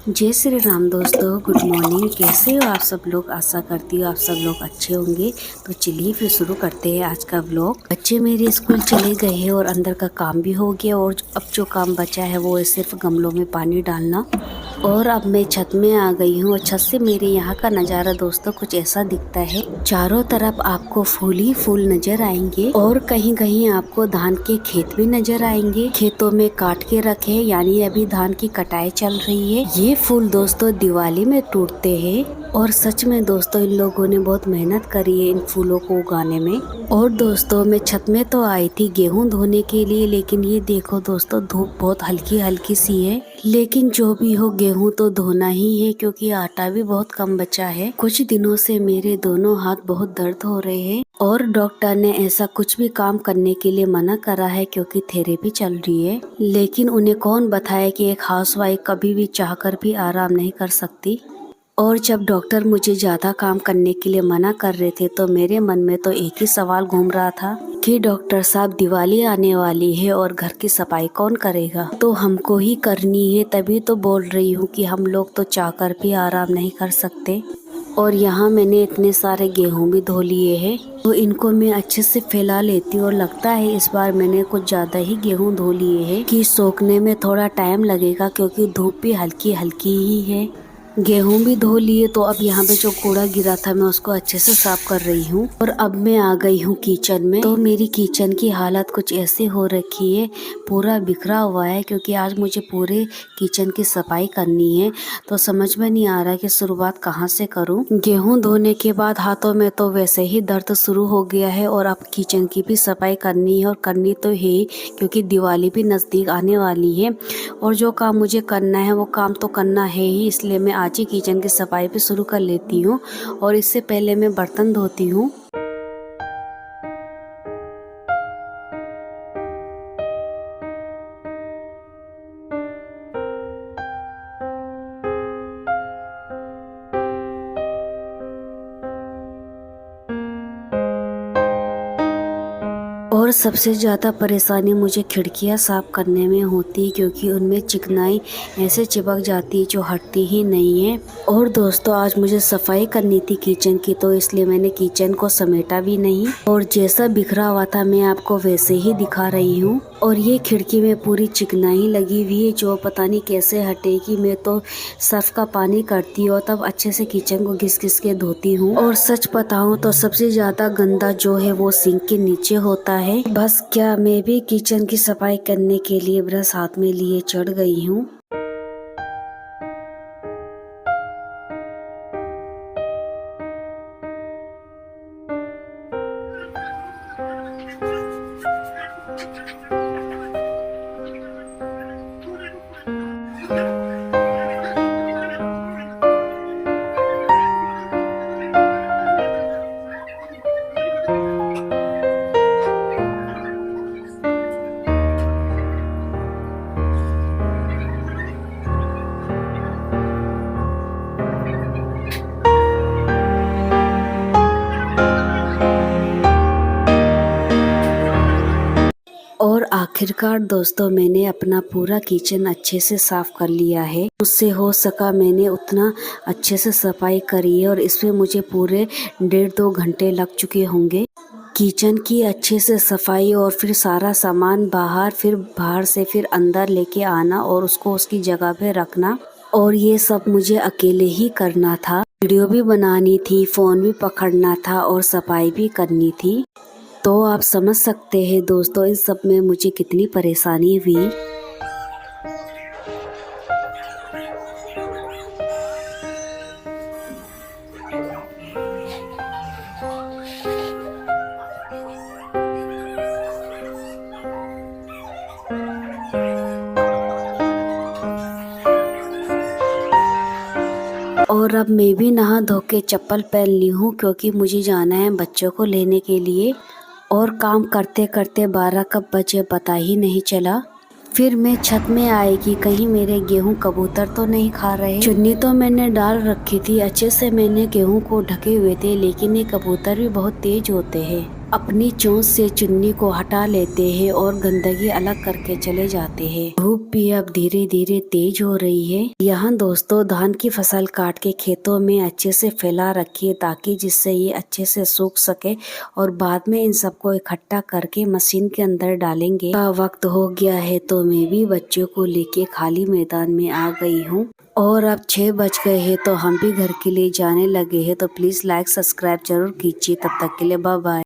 जय श्री राम दोस्तों, good morning. कैसे हो आप सब लोग? आशा करती हूँ आप सब लोग अच्छे होंगे। तो चलिए फिर शुरू करते हैं आज का व्लॉग। बच्चे मेरे स्कूल चले गए हैं और अंदर का काम भी हो गया और अब जो काम बचा है वो है सिर्फ गमलों में पानी डालना। और अब मैं छत में आ गई हूँ और छत से मेरे यहाँ का नज़ारा दोस्तों कुछ ऐसा दिखता है। चारों तरफ आपको फूल ही फूल नजर आएंगे और कहीं कहीं आपको धान के खेत भी नजर आएंगे। खेतों में काट के रखे हैं, यानी अभी धान की कटाई चल रही है। ये फूल दोस्तों दिवाली में टूटते हैं और सच में दोस्तों इन लोगों ने बहुत मेहनत करी है इन फूलों को उगाने में। और दोस्तों मैं छत में तो आई थी गेहूं धोने के लिए, लेकिन ये देखो दोस्तों धूप बहुत हल्की हल्की सी है। लेकिन जो भी हो गेहूं तो धोना ही है क्योंकि आटा भी बहुत कम बचा है। कुछ दिनों से मेरे दोनों हाथ बहुत दर्द हो रहे हैं और डॉक्टर ने ऐसा कुछ भी काम करने के लिए मना करा है क्योंकि थेरेपी चल रही है। लेकिन उन्हें कौन बताए कि एक हाउसवाइफ कभी भी चाहकर भी आराम नहीं कर सकती। और जब डॉक्टर मुझे ज़्यादा काम करने के लिए मना कर रहे थे तो मेरे मन में तो एक ही सवाल घूम रहा था कि डॉक्टर साहब दिवाली आने वाली है और घर की सफाई कौन करेगा? तो हमको ही करनी है, तभी तो बोल रही हूँ कि हम लोग तो चाहकर भी आराम नहीं कर सकते। और यहाँ मैंने इतने सारे गेहूं भी धो लिए हैं तो इनको मैं अच्छे से फैला लेती हूँ। और लगता है इस बार मैंने कुछ ज़्यादा ही गेहूं धो लिए हैं कि सोखने में थोड़ा टाइम लगेगा क्योंकि धूप भी हल्की हल्की ही है। गेहूं भी धो लिए तो अब यहाँ पे जो कूड़ा गिरा था मैं उसको अच्छे से साफ कर रही हूँ। और अब मैं आ गई हूँ किचन में। तो मेरी किचन की हालत कुछ ऐसे हो रखी है, पूरा बिखरा हुआ है क्योंकि आज मुझे पूरे किचन की सफाई करनी है। तो समझ में नहीं आ रहा कि शुरुआत कहाँ से करूँ। गेहूं धोने के बाद हाथों में तो वैसे ही दर्द शुरू हो गया है और अब किचन की भी सफाई करनी है और करनी तो है क्योंकि दिवाली भी नज़दीक आने वाली है। और जो काम मुझे करना है वो काम तो करना है ही, इसलिए मैं आज ही किचन की सफाई पे शुरू कर लेती हूँ। और इससे पहले मैं बर्तन धोती हूँ। और सबसे ज़्यादा परेशानी मुझे खिड़कियां साफ़ करने में होती है क्योंकि उनमें चिकनाई ऐसे चिपक जाती है जो हटती ही नहीं है। और दोस्तों आज मुझे सफाई करनी थी किचन की, तो इसलिए मैंने किचन को समेटा भी नहीं और जैसा बिखरा हुआ था मैं आपको वैसे ही दिखा रही हूँ। और ये खिड़की में पूरी चिकनाई लगी हुई है जो पता नहीं कैसे हटेगी। मैं तो सर्फ का पानी करती हूँ और तब अच्छे से किचन को घिस घिस के धोती हूँ। और सच बताऊँ तो सबसे ज़्यादा गंदा जो है वो सिंक के नीचे होता है। बस क्या मैं भी किचन की सफाई करने के लिए ब्रश हाथ में लिए चढ़ गई हूँ। और आखिरकार दोस्तों मैंने अपना पूरा किचन अच्छे से साफ कर लिया है। उससे हो सका मैंने उतना अच्छे से सफाई करी है और इसमें मुझे पूरे 1.5-2 घंटे लग चुके होंगे। किचन की अच्छे से सफाई और फिर सारा सामान बाहर, फिर बाहर से फिर अंदर लेके आना और उसको उसकी जगह पे रखना। और ये सब मुझे अकेले ही करना था। वीडियो भी बनानी थी, फ़ोन भी पकड़ना था और सफाई भी करनी थी। तो आप समझ सकते हैं दोस्तों इन सब में मुझे कितनी परेशानी हुई। और अब मैं भी नहा धो के चप्पल पहन ली हूँ क्योंकि मुझे जाना है बच्चों को लेने के लिए। और काम करते करते 12 कब बजे पता ही नहीं चला। फिर मैं छत में आई कि कहीं मेरे गेहूं कबूतर तो नहीं खा रहे। चुन्नी तो मैंने डाल रखी थी, अच्छे से मैंने गेहूं को ढके हुए थे, लेकिन ये कबूतर भी बहुत तेज होते हैं। अपनी चोंच से चुन्नी को हटा लेते हैं और गंदगी अलग करके चले जाते हैं। धूप भी अब धीरे धीरे तेज हो रही है। यहाँ दोस्तों धान की फसल काट के खेतों में अच्छे से फैला रखिए ताकि जिससे ये अच्छे से सूख सके और बाद में इन सबको इकट्ठा करके मशीन के अंदर डालेंगे। का वक्त हो गया है तो मैं भी बच्चों को लेके खाली मैदान में आ गई हूँ और अब 6 बज गए हैं तो हम भी घर के लिए जाने लगे हैं। तो प्लीज लाइक सब्सक्राइब जरूर कीजिए। तब तक के लिए बाय बाय।